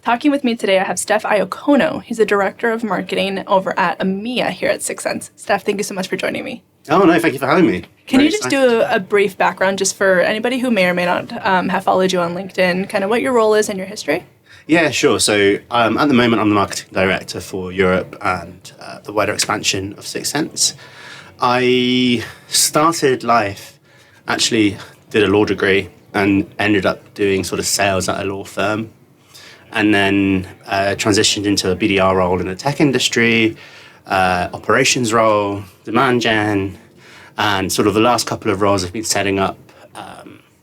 Talking with me today, I have Steph Iacono. He's the Director of Marketing over at EMEA here at 6sense. Steph, thank you so much for joining me. Oh, no, thank you for having me. Can you just do a brief background just for anybody who may or may not have followed you on LinkedIn, kind of what your role is and your history? Yeah, sure. So at the moment, I'm the Marketing Director for Europe and the wider expansion of 6sense. I started life, actually did a law degree and ended up doing sort of sales at a law firm. And then transitioned into a BDR role in the tech industry, operations role, demand gen, and sort of the last couple of roles have been setting up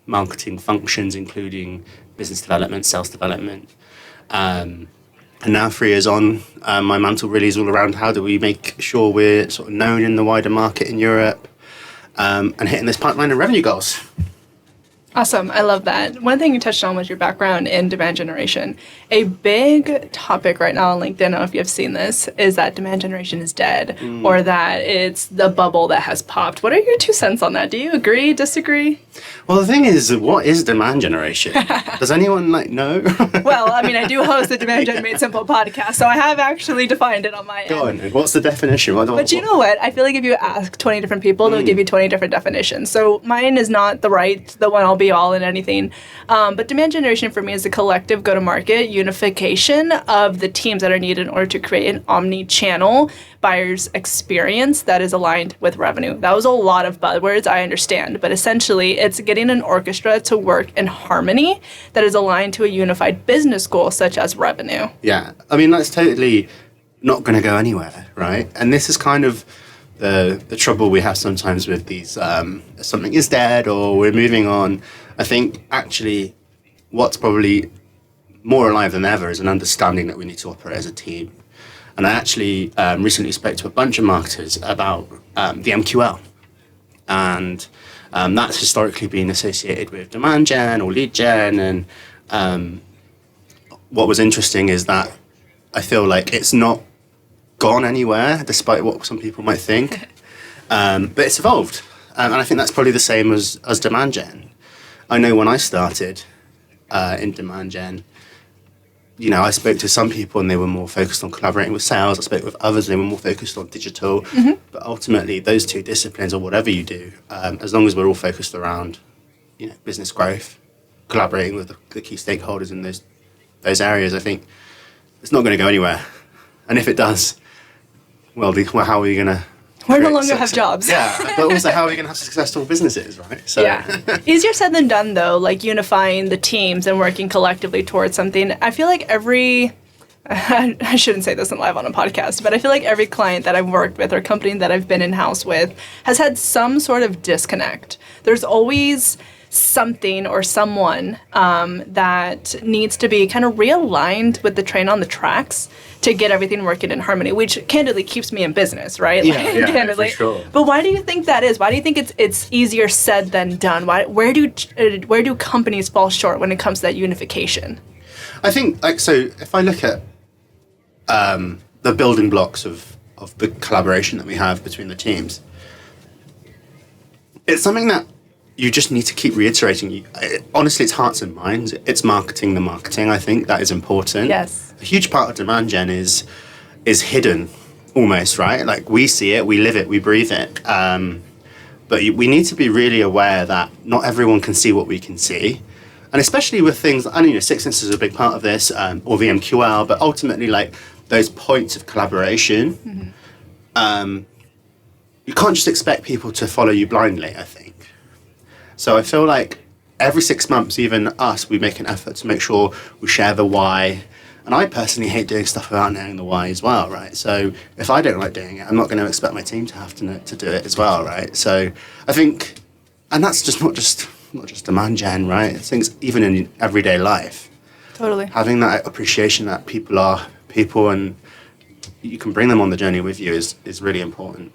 marketing functions, including business development, sales development. And now 3 years on, my mantle really is all around how do we make sure we're sort of known in the wider market in Europe and hitting this pipeline of revenue goals. Awesome. I love that. One thing you touched on was your background in demand generation. A big topic right now on LinkedIn, I don't know if you've seen this, is that demand generation is dead or that it's the bubble that has popped. What are your 2 cents on that? Do you agree, disagree? Well, the thing is, what is demand generation? Does anyone know? Well, I mean, I do host the Demand Gen Made Simple podcast, so I have actually defined it on my end. Go on. What's the definition? But you know what? I feel like if you ask 20 different people, they'll give you 20 different definitions. So mine is not the one I'll be all in anything. But demand generation for me is a collective go-to-market unification of the teams that are needed in order to create an omni-channel buyer's experience that is aligned with revenue. That was a lot of buzzwords, I understand, but essentially it's getting an orchestra to work in harmony that is aligned to a unified business goal such as revenue. Yeah, I mean, that's totally not going to go anywhere, right? And this is kind of the trouble we have sometimes with these, something is dead or we're moving on. I think actually what's probably more alive than ever is an understanding that we need to operate as a team. And I actually recently spoke to a bunch of marketers about the MQL. And that's historically been associated with demand gen or lead gen. And what was interesting is that I feel like it's not gone anywhere, despite what some people might think. But it's evolved. And I think that's probably the same as demand gen. I know when I started in demand gen, I spoke to some people and they were more focused on collaborating with sales. I spoke with others, they were more focused on digital. But ultimately, those 2 disciplines, or whatever you do, as long as we're all focused around, business growth, collaborating with the key stakeholders in those areas, I think it's not going to go anywhere. And if it does, well, how are we going to... We no longer have jobs. Yeah, but also how are we going to have successful businesses, right? So. Yeah. Easier said than done, though, like unifying the teams and working collectively towards something. I feel like I shouldn't say this live on a podcast, but I feel like every client that I've worked with or company that I've been in-house with has had some sort of disconnect. There's always something or someone that needs to be kind of realigned with the train on the tracks to get everything working in harmony, which candidly keeps me in business, right? Yeah, Candidly. for sure. But why do you think that is? Why do you think it's easier said than done? Where do companies fall short when it comes to that unification? I think, so if I look at the building blocks of the collaboration that we have between the teams, it's something that you just need to keep reiterating. Honestly, it's hearts and minds. It's marketing the marketing. I think that is important. Yes. A huge part of demand gen is hidden, almost, right? Like we see it, we live it, we breathe it. But we need to be really aware that not everyone can see what we can see. And especially with things, 6sense is a big part of this, or the MQL, but ultimately, like, those points of collaboration, you can't just expect people to follow you blindly, I think. So I feel like every 6 months, even us, we make an effort to make sure we share the why. And I personally hate doing stuff without knowing the why as well, right? So if I don't like doing it, I'm not going to expect my team to have to do it as well, right? So I think, and that's just not just demand gen, right? It's things even in everyday life. Totally. Having that appreciation that people are people and you can bring them on the journey with you is really important.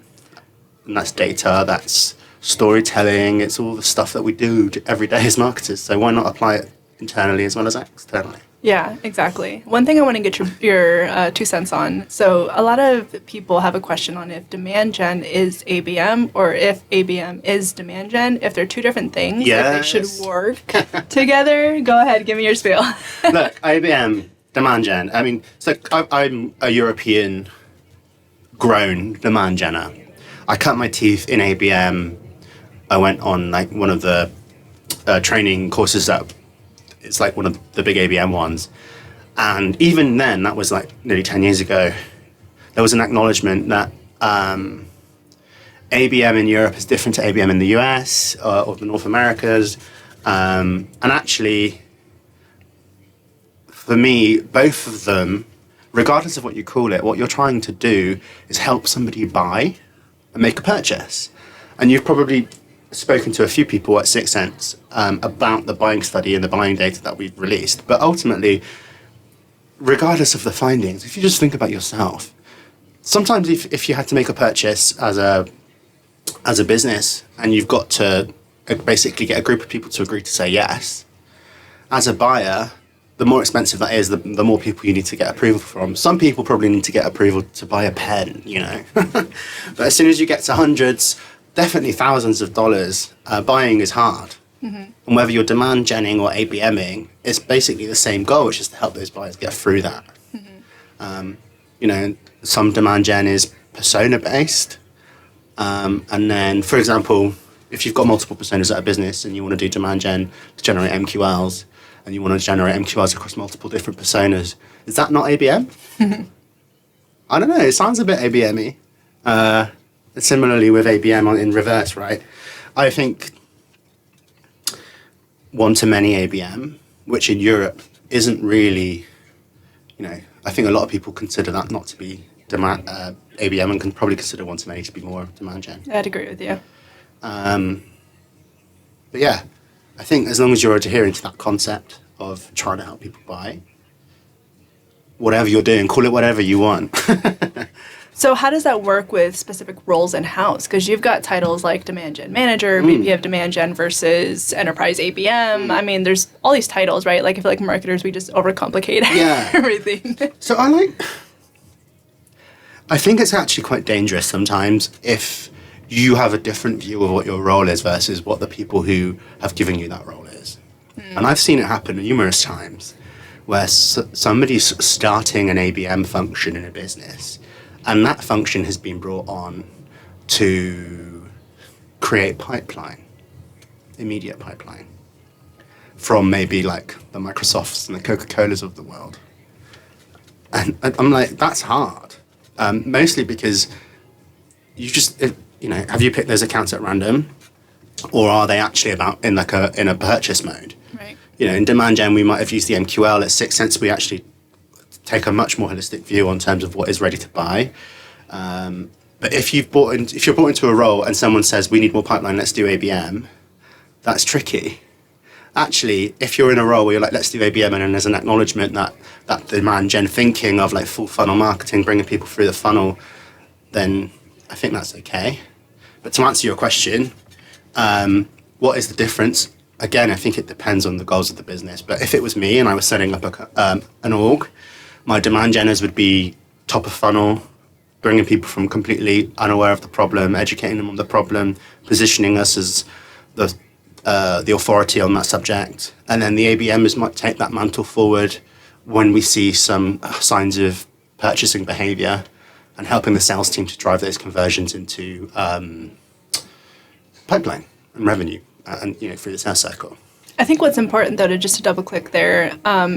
And that's data, that's storytelling, it's all the stuff that we do every day as marketers. So why not apply it internally as well as externally? Yeah, exactly. One thing I want to get your 2 cents on. So a lot of people have a question on if demand gen is ABM or if ABM is demand gen, if they're 2 different things, yes. if they should work together. Go ahead, give me your spiel. Look, ABM demand gen. I mean, so I'm a European grown demand genner. I cut my teeth in ABM. I went on like one of the training courses that it's like one of the big ABM ones. And even then, that was like nearly 10 years ago, there was an acknowledgement that ABM in Europe is different to ABM in the US or the North Americas. And actually, for me, both of them, regardless of what you call it, what you're trying to do is help somebody buy and make a purchase. And you've probably spoken to a few people at 6sense about the buying study and the buying data that we've released. But ultimately, regardless of the findings, if you just think about yourself, sometimes if you had to make a purchase as a business and you've got to basically get a group of people to agree to say yes, as a buyer, the more expensive that is, the more people you need to get approval from. Some people probably need to get approval to buy a pen, you know. But as soon as you get to hundreds, definitely thousands of dollars, buying is hard. Mm-hmm. And whether you're demand genning or ABMing, it's basically the same goal, which is to help those buyers get through that. Mm-hmm. You know, some demand gen is persona based. And then, for example, if you've got multiple personas at a business and you want to do demand gen to generate MQLs, and you want to generate MQLs across multiple different personas, is that not ABM? I don't know, it sounds a bit ABM-y. Similarly with ABM in reverse, right? I think one-to-many ABM, which in Europe isn't really, you know, I think a lot of people consider that not to be ABM and can probably consider one-to-many to be more demand gen. I'd agree with you. But yeah, I think as long as you're adhering to that concept of trying to help people buy, whatever you're doing, call it whatever you want. So how does that work with specific roles in-house? Because you've got titles like Demand Gen Manager, VP of Demand Gen versus Enterprise ABM. I mean, there's all these titles, right? Like, I feel like marketers, we just overcomplicate everything. So I think it's actually quite dangerous sometimes if you have a different view of what your role is versus what the people who have given you that role is. And I've seen it happen numerous times where somebody's starting an ABM function in a business, and that function has been brought on to create pipeline, immediate pipeline, from maybe like the Microsofts and the Coca-Colas of the world. And I'm like, that's hard. Mostly because you just, you know, have you picked those accounts at random, or are they actually in a purchase mode? Right. You know, in demand gen, we might have used the MQL. At 6sense, we actually take a much more holistic view on terms of what is ready to buy. But if you're brought into a role and someone says we need more pipeline, let's do ABM, that's tricky. Actually, if you're in a role where you're like, let's do ABM, and then there's an acknowledgement that demand gen thinking of like full funnel marketing, bringing people through the funnel, then I think that's okay. But to answer your question, what is the difference? Again, I think it depends on the goals of the business. But if it was me and I was setting up an org, my demand geners would be top of funnel, bringing people from completely unaware of the problem, educating them on the problem, positioning us as the authority on that subject. And then the ABMers might take that mantle forward when we see some signs of purchasing behavior and helping the sales team to drive those conversions into pipeline and revenue and, you know, through the sales cycle. I think what's important, though, to double click there,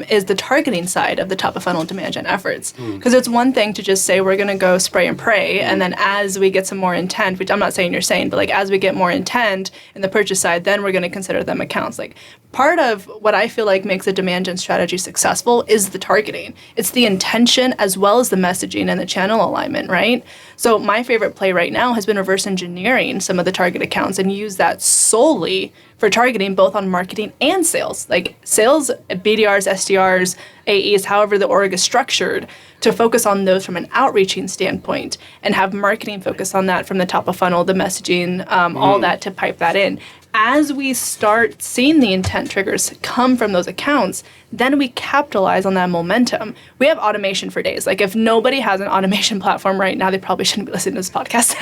is the targeting side of the top of funnel demand gen efforts. Because it's one thing to just say we're going to go spray and pray, and then as we get some more intent, which I'm not saying you're saying, but like as we get more intent in the purchase side, then we're going to consider them accounts. Like part of what I feel like makes a demand gen strategy successful is the targeting. It's the intention as well as the messaging and the channel alignment, right? So my favorite play right now has been reverse engineering some of the target accounts and use that solely for targeting both on marketing and sales. Like sales, BDRs, SDRs, AEs, however the org is structured, to focus on those from an outreaching standpoint and have marketing focus on that from the top of funnel, the messaging, all that to pipe that in. As we start seeing the intent triggers come from those accounts, then we capitalize on that momentum. We have automation for days. Like if nobody has an automation platform right now, they probably shouldn't be listening to this podcast.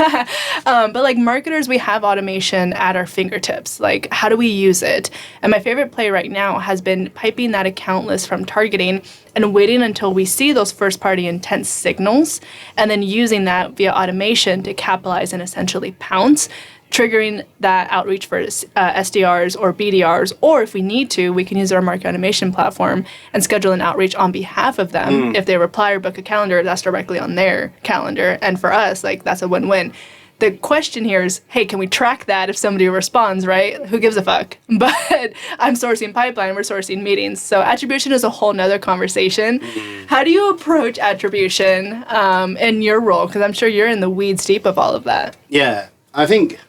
But like marketers, we have automation at our fingertips. Like how do we use it? And my favorite play right now has been piping that account list from targeting attribution and waiting until we see those first-party intent signals and then using that via automation to capitalize and essentially pounce, triggering that outreach for SDRs or BDRs, or if we need to, we can use our market automation platform and schedule an outreach on behalf of them. If they reply or book a calendar, that's directly on their calendar. And for us, like, that's a win-win. The question here is, hey, can we track that if somebody responds, right? Who gives a fuck? But I'm sourcing pipeline, we're sourcing meetings. So attribution is a whole nother conversation. How do you approach attribution in your role? Because I'm sure you're in the weeds deep of all of that. Yeah, I think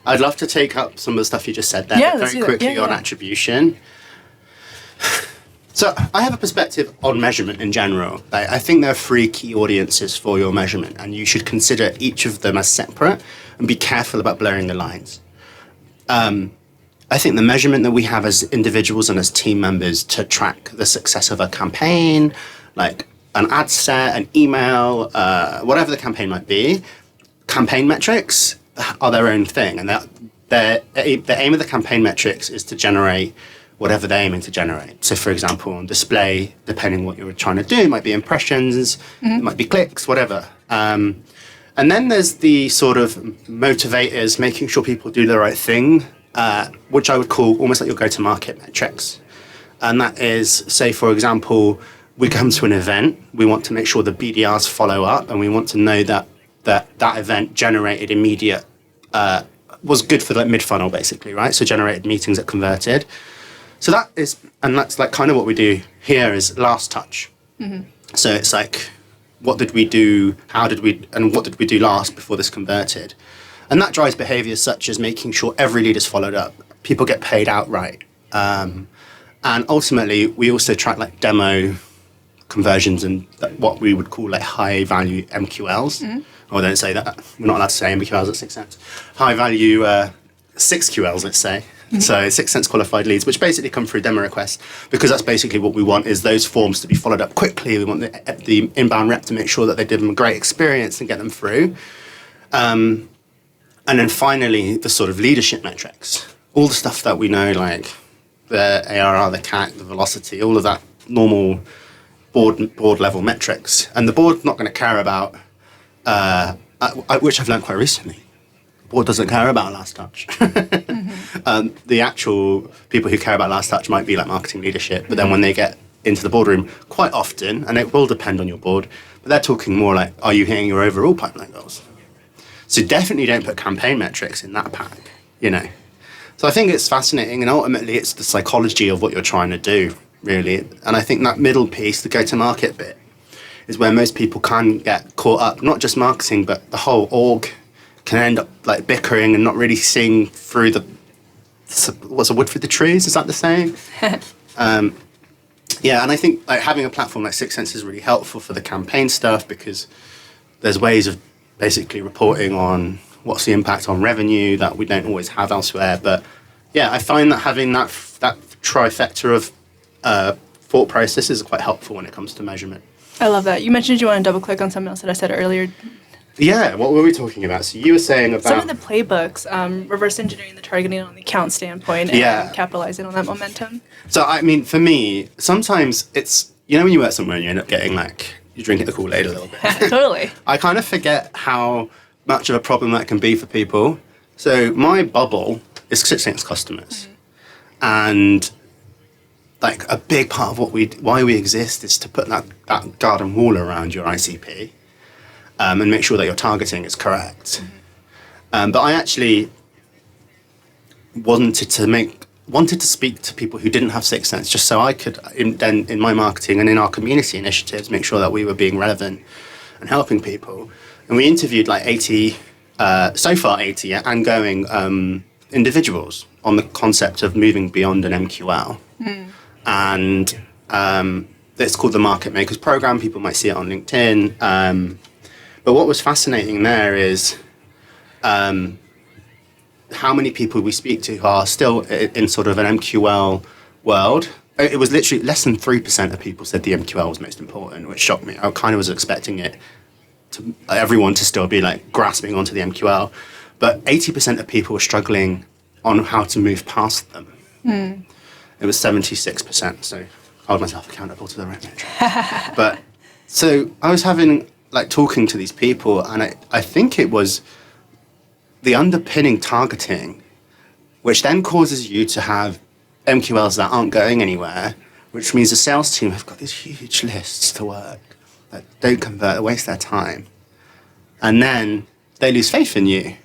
I'd love to take up some of the stuff you just said there very quickly on attribution. So I have a perspective on measurement in general. I think there are 3 key audiences for your measurement, and you should consider each of them as separate and be careful about blurring the lines. I think the measurement that we have as individuals and as team members to track the success of a campaign, like an ad set, an email, whatever the campaign might be, campaign metrics are their own thing. And the aim of the campaign metrics is to generate whatever they're aiming to generate. So, for example, on display, depending on what you're trying to do, it might be impressions, it might be clicks, whatever. And then there's the sort of motivators, making sure people do the right thing, which I would call almost like your go-to-market metrics. And that is, say, for example, we come to an event, we want to make sure the BDRs follow up, and we want to know that event generated immediate, was good for like mid-funnel, basically, right? So generated meetings that converted. So that's like kind of what we do here is last touch. So it's like, what did we do? What did we do last before this converted? And that drives behaviors such as making sure every lead is followed up. People get paid outright. And ultimately, we also track like demo conversions and what we would call like high value MQLs. Or don't say that. We're not allowed to say MQLs at 6sense. High value 6QLs, let's say. So 6sense qualified leads, which basically come through demo requests, because that's basically what we want is those forms to be followed up quickly. We want the inbound rep to make sure that they give them a great experience and get them through. And then finally, the sort of leadership metrics, all the stuff that we know, like the ARR, the CAC, the velocity, all of that normal board level metrics. And the board's not going to care about, which I've learned quite recently. Board doesn't care about last touch. The actual people who care about last touch might be like marketing leadership, but then when they get into the boardroom, quite often, and it will depend on your board, but they're talking more like, are you hitting your overall pipeline goals? So definitely don't put campaign metrics in that pack, you know. So I think it's fascinating, and ultimately it's the psychology of what you're trying to do, really. And I think that middle piece, the go-to-market bit, is where most people can get caught up, not just marketing, but the whole org can end up like bickering and not really seeing through what's the wood through the trees? Is that the saying? Yeah, and I think like having a platform like 6sense is really helpful for the campaign stuff because there's ways of basically reporting on what's the impact on revenue that we don't always have elsewhere. But yeah, I find that having that trifecta of thought process is quite helpful when it comes to measurement. I love that. You mentioned you want to double click on something else that I said earlier. Yeah, what were we talking about? So you were saying about some of the playbooks, reverse engineering the targeting on the account standpoint and capitalizing on that momentum. So I mean, for me, sometimes it's, you know, when you work somewhere and you end up getting like, you're drinking the Kool-Aid a little bit. Totally. I kind of forget how much of a problem that can be for people. So my bubble is 6sense customers. And like a big part of why we exist is to put that garden wall around your ICP. And make sure that your targeting is correct. But I actually wanted to speak to people who didn't have 6sense, just so I could, in my marketing and in our community initiatives, make sure that we were being relevant and helping people. And we interviewed like 80 ongoing individuals on the concept of moving beyond an MQL. And it's called the Market Makers Program. People might see it on LinkedIn. But what was fascinating there is how many people we speak to who are still in sort of an MQL world. It was literally less than 3% of people said the MQL was most important, which shocked me. I kind of was expecting everyone to still be like grasping onto the MQL. But 80% of people were struggling on how to move past them. It was 76%, so hold myself accountable to the right metric. But so I was having like talking to these people, and I think it was the underpinning targeting, which then causes you to have MQLs that aren't going anywhere, which means the sales team have got these huge lists to work that don't convert, waste their time. And then they lose faith in you.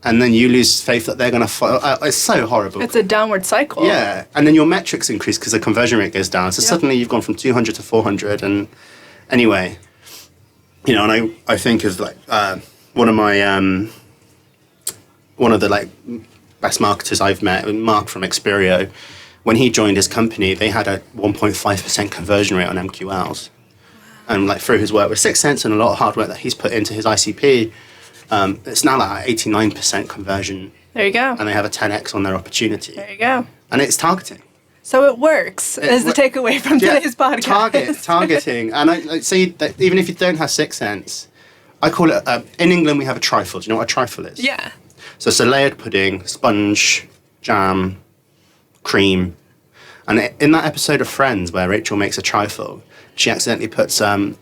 And then you lose faith that they're going to follow. It's so horrible. It's a downward cycle. Yeah. And then your metrics increase because the conversion rate goes down. So suddenly you've gone from 200 to 400. And anyway, you know, and I think of like one of the like best marketers I've met, Mark from Experio. When he joined his company, they had a 1.5% conversion rate on MQLs. And like through his work with 6sense and a lot of hard work that he's put into his ICP, it's now like 89% conversion. There you go. And they have a 10x on their opportunity. There you go. And it's targeting. So it works, is the takeaway from today's podcast. Targeting. And I say that even if you don't have 6sense, I call it, in England we have a trifle. Do you know what a trifle is? Yeah. So it's a layered pudding, sponge, jam, cream. And in that episode of Friends where Rachel makes a trifle, she accidentally puts the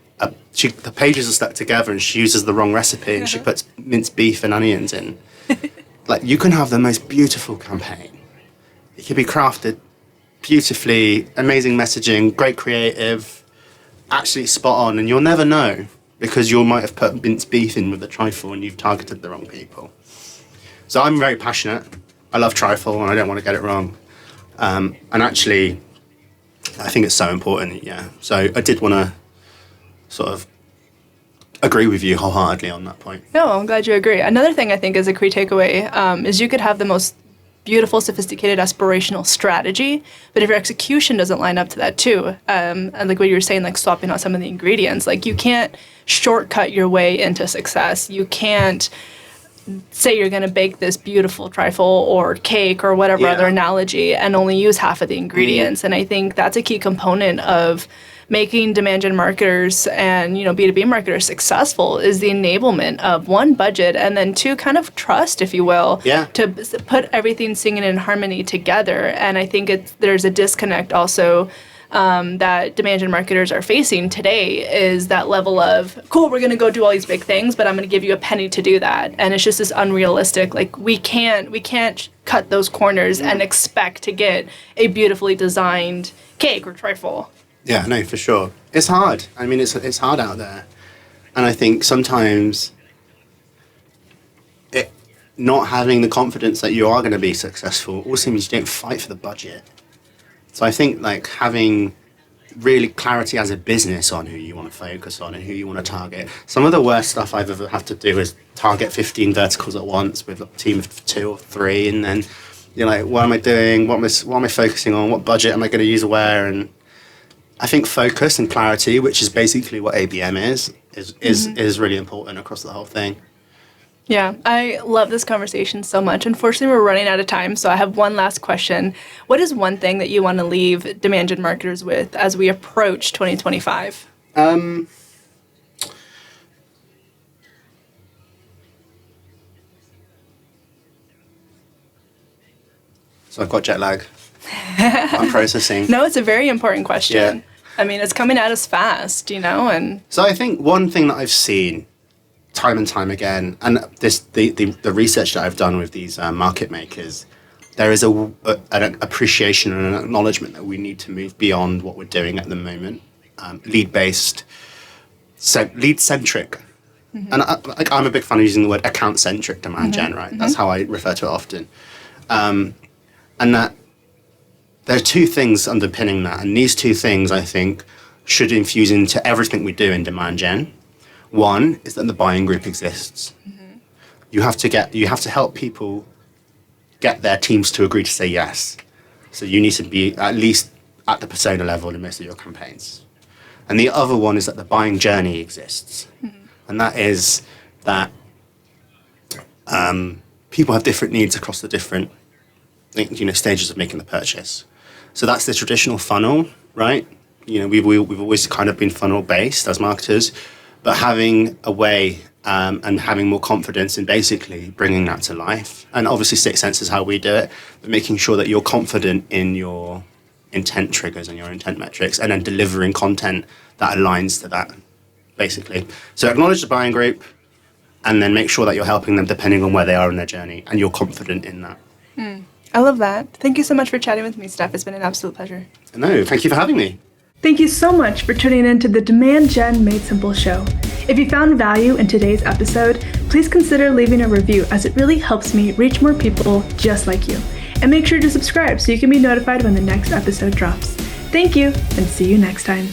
pages are stuck together and she uses the wrong recipe and she puts minced beef and onions in. Like, you can have the most beautiful campaign. It can be crafted beautifully, amazing messaging, great creative, absolutely spot on, and you'll never know because you might have put minced beef in with the trifle and you've targeted the wrong people. So I'm very passionate. I love trifle and I don't want to get it wrong. And actually, I think it's so important, yeah. So I did want to sort of agree with you wholeheartedly on that point. No, I'm glad you agree. Another thing I think is a key takeaway is you could have the most beautiful, sophisticated, aspirational strategy, but if your execution doesn't line up to that too, and like what you were saying, like swapping out some of the ingredients, like you can't shortcut your way into success. You can't say you're going to bake this beautiful trifle or cake or whatever other analogy and only use half of the ingredients. And I think that's a key component of making demand gen marketers and, you know, B2B marketers successful is the enablement of one, budget, and then two, kind of trust, if you will, to put everything singing in harmony together. And I think there's a disconnect also that demand gen marketers are facing today is that level of, cool, we're going to go do all these big things, but I'm going to give you a penny to do that. And it's just this unrealistic, like we can't cut those corners and expect to get a beautifully designed cake or trifle. Yeah, no, for sure. It's hard. I mean, it's hard out there. And I think sometimes not having the confidence that you are going to be successful also means you don't fight for the budget. So I think like having really clarity as a business on who you want to focus on and who you want to target. Some of the worst stuff I've ever had to do is target 15 verticals at once with a team of 2 or 3, and then you're like, what am I doing? What am I focusing on? What budget am I going to use where? And I think focus and clarity, which is basically what ABM is really important across the whole thing. Yeah, I love this conversation so much. Unfortunately, we're running out of time, so I have one last question. What is one thing that you want to leave demand gen marketers with as we approach 2025? So I've got jet lag. I'm processing. No, it's a very important question. Yeah. I mean, it's coming at us fast, you know, and... So I think one thing that I've seen time and time again, and the research that I've done with these market makers, there is an appreciation and an acknowledgement that we need to move beyond what we're doing at the moment. Lead-based, lead-centric. Mm-hmm. And I'm a big fan of using the word account-centric demand gen, right? Mm-hmm. That's how I refer to it often. And that there are two things underpinning that, and these two things, I think, should infuse into everything we do in demand gen. One is that the buying group exists. Mm-hmm. You have to help people get their teams to agree to say yes. So you need to be at least at the persona level in most of your campaigns. And the other one is that the buying journey exists. Mm-hmm. And that is that people have different needs across the different stages of making the purchase. So that's the traditional funnel, right? We've always kind of been funnel based as marketers, but having a way and having more confidence in basically bringing that to life. And obviously 6sense is how we do it, but making sure that you're confident in your intent triggers and your intent metrics, and then delivering content that aligns to that, basically. So acknowledge the buying group, and then make sure that you're helping them depending on where they are in their journey, and you're confident in that. I love that. Thank you so much for chatting with me, Steph. It's been an absolute pleasure. No, thank you for having me. Thank you so much for tuning in to the Demand Gen Made Simple show. If you found value in today's episode, please consider leaving a review, as it really helps me reach more people just like you. And make sure to subscribe so you can be notified when the next episode drops. Thank you, and see you next time.